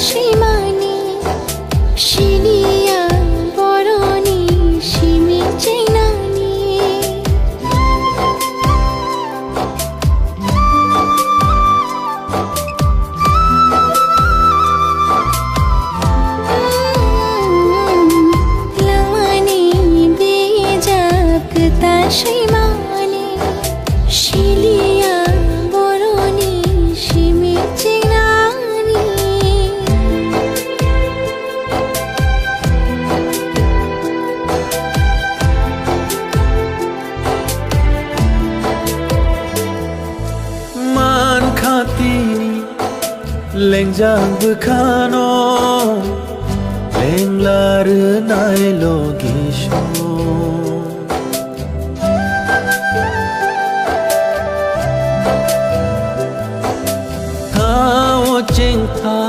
শিমানি শিলিয়া বরণী শিমি চেনানি লামানি বেজাক তা শিমানি শিলিয়া বরণী Shimi Senani man khatini lengjang bukhano lenglar nai logisho tao ching tha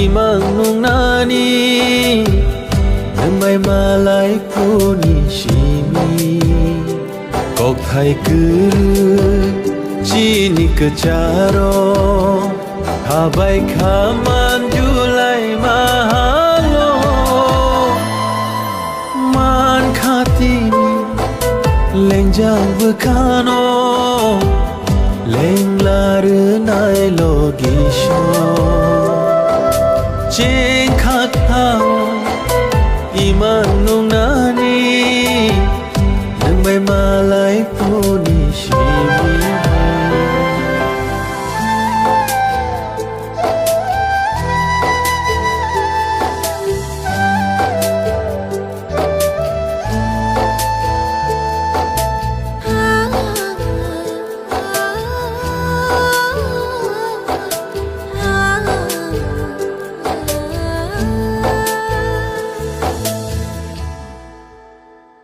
imang nung nani nang mai malai puni shimi kok thai cứ chini kecharo habai khaman julai mahalo man khatini lengjang bukhano lenglar nai logisho ching khatha iman nung nani nang mai mala